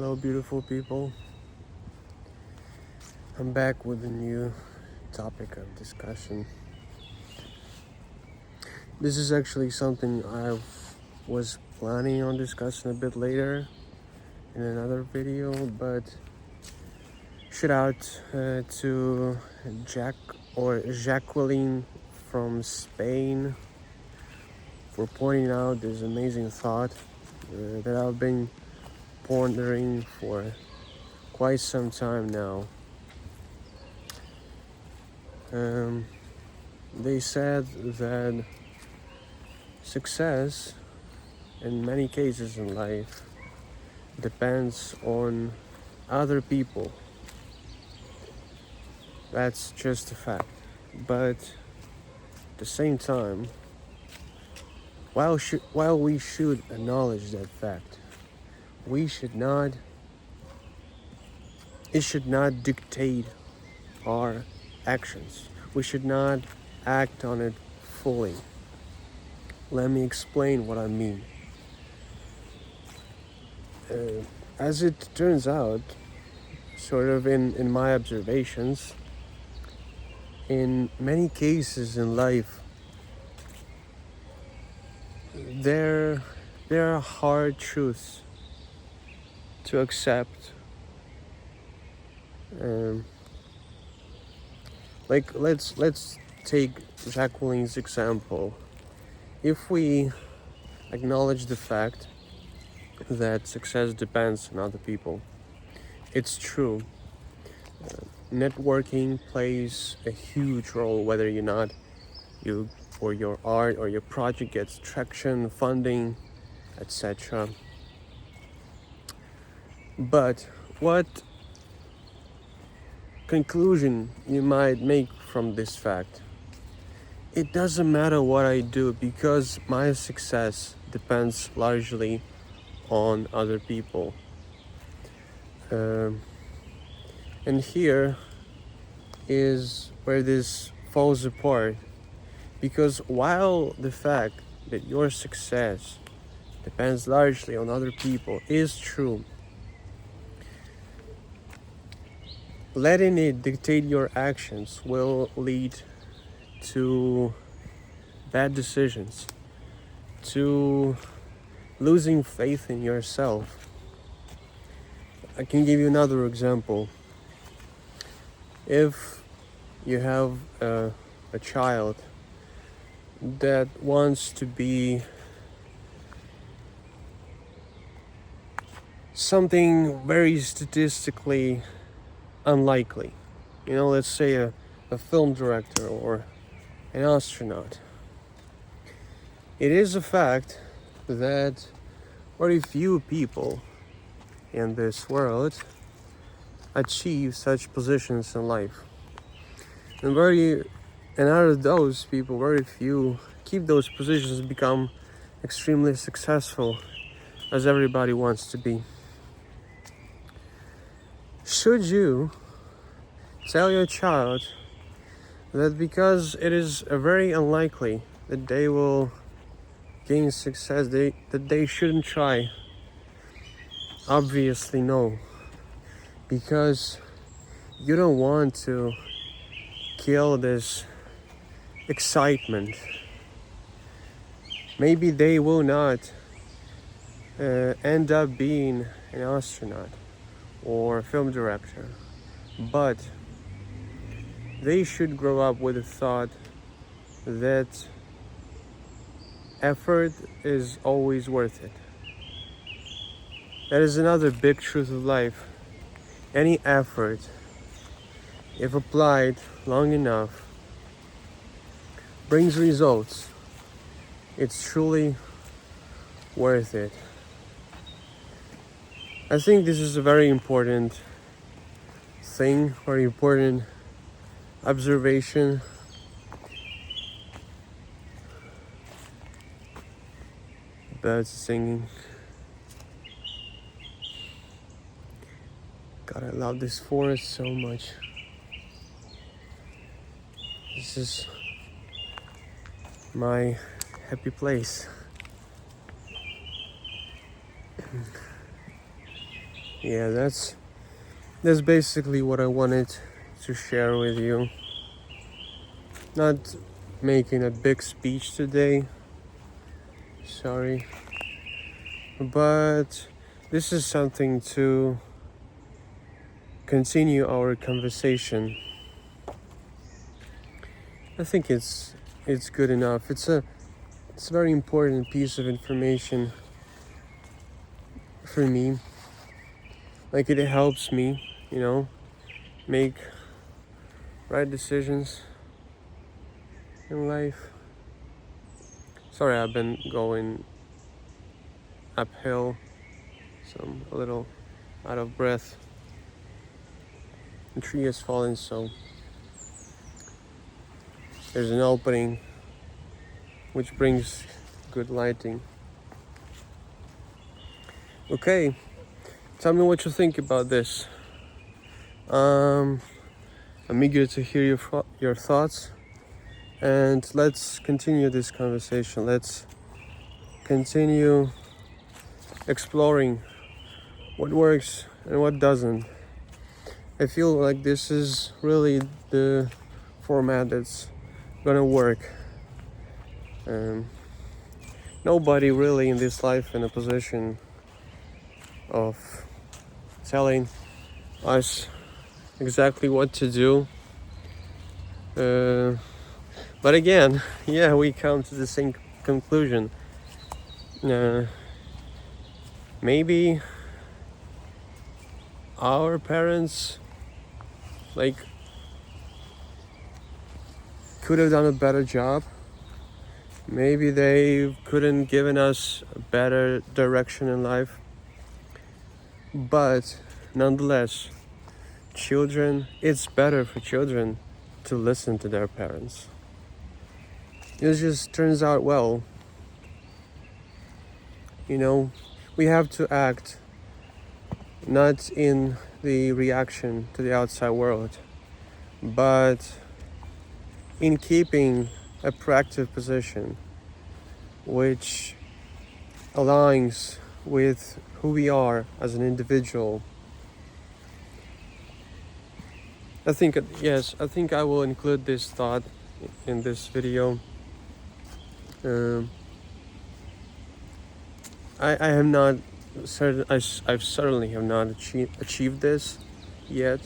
Hello, beautiful people. I'm back with a new topic of discussion. This is actually something I was planning on discussing a bit later in another video, but shout out to Jacqueline from Spain for pointing out this amazing thought that I've been pondering for quite some time now. They said that success in many cases in life depends on other people. That's just a fact. But at the same time, while we should acknowledge that fact, it should not dictate our actions. We should not act on it fully. Let me explain what I mean. As it turns out, sort of in my observations, in many cases in life, there are hard truths to accept. Like let's take Jacqueline's example. If we acknowledge the fact that success depends on other people, it's true. Networking plays a huge role, whether or not you or your art or your project gets traction, funding, etc. But what conclusion you might make from this fact? It doesn't matter what I do because my success depends largely on other people. And here is where this falls apart, because while the fact that your success depends largely on other people is true, letting it dictate your actions will lead to bad decisions, to losing faith in yourself. I can give you another example. If you have a child that wants to be something very statistically unlikely, let's say a film director or an astronaut, it is a fact that very few people in this world achieve such positions in life. And out of those people, very few keep those positions and become extremely successful, as everybody wants to be. Should you tell your child that because it is very unlikely that they will gain success, that they shouldn't try? Obviously no, because you don't want to kill this excitement. Maybe they will not end up being an astronaut or a film director, but they should grow up with the thought that effort is always worth it. That is another big truth of life. Any effort, if applied long enough, brings results. It's truly worth it. I think this is a very important thing, very important observation. Birds singing. God, I love this forest so much. This is my happy place. yeah, that's basically what I wanted to share with you. Not making a big speech today, sorry, but this is something to continue our conversation. I think it's good enough. It's a very important piece of information for me. Like, it helps me, make right decisions in life. Sorry, I've been going uphill, so I'm a little out of breath. The tree has fallen, so there's an opening which brings good lighting. Okay, tell me what you think about this. I'm eager to hear your thoughts, and let's continue this conversation. Let's continue exploring what works and what doesn't. I feel like this is really the format that's gonna work. Nobody really in this life in a position of telling us exactly what to do. But again, yeah, we come to the same conclusion. Maybe our parents could have done a better job. Maybe they couldn't given us a better direction in life. But nonetheless, it's better for children to listen to their parents. It just turns out well. We have to act not in the reaction to the outside world, but in keeping a proactive position which aligns with who we are as an individual. I think I will include this thought in this video. I have not certain I certainly have not achieved this yet,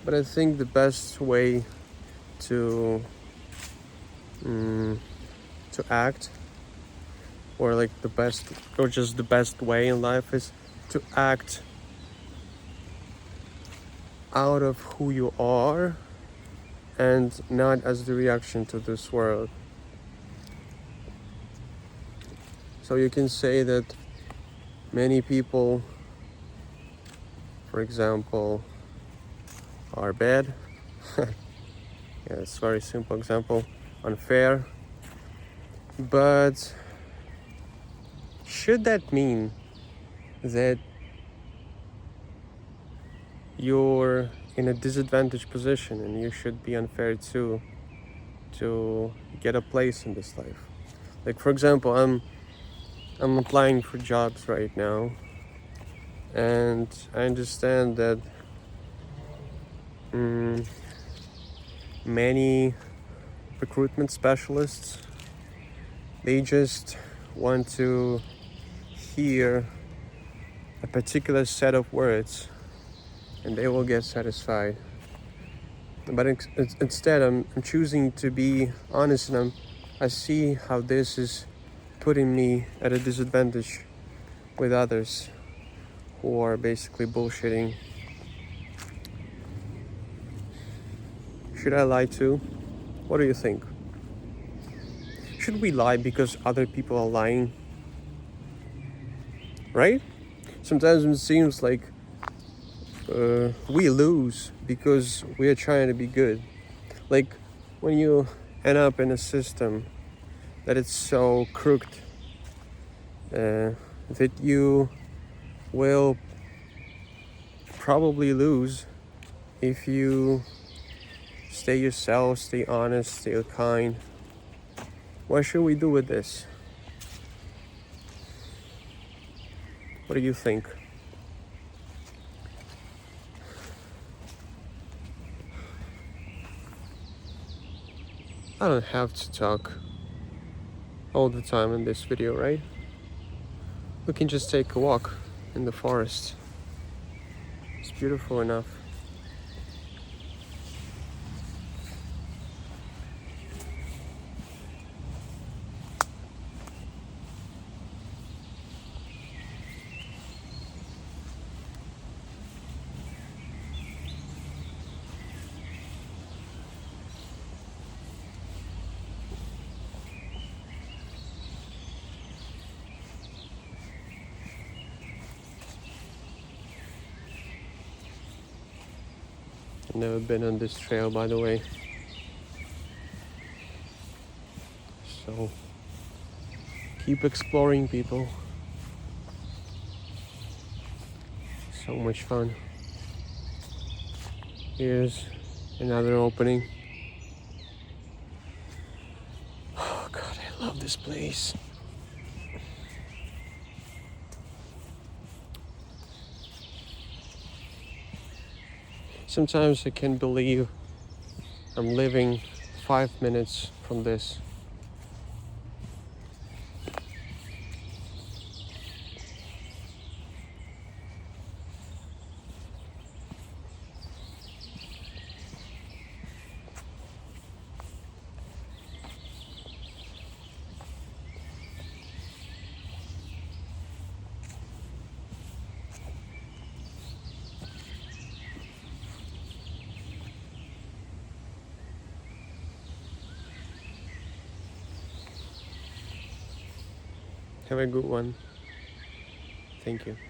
but I think the best way to act, or just the best way in life, is to act out of who you are and not as the reaction to this world. So you can say that many people, for example, are bad. Yeah, it's a very simple example. Unfair. But should that mean that you're in a disadvantaged position and you should be unfair too to get a place in this life? Like, for example, I'm applying for jobs right now, and I understand that many recruitment specialists, they just want to hear a particular set of words and they will get satisfied. But instead, I'm choosing to be honest, and I see how this is putting me at a disadvantage with others who are basically bullshitting. Should I lie too? What do you think? Should we lie because other people are lying? Right? Sometimes it seems like we lose because we are trying to be good. Like, when you end up in a system that it's so crooked that you will probably lose if you stay yourself, stay honest, stay kind. What should we do with this? What do you think? I don't have to talk all the time in this video, right? We can just take a walk in the forest. It's beautiful enough. I've never been on this trail, by the way. So keep exploring, people. So much fun. Here's another opening. Oh God, I love this place. Sometimes I can't believe I'm living 5 minutes from this. Have a good one. Thank you.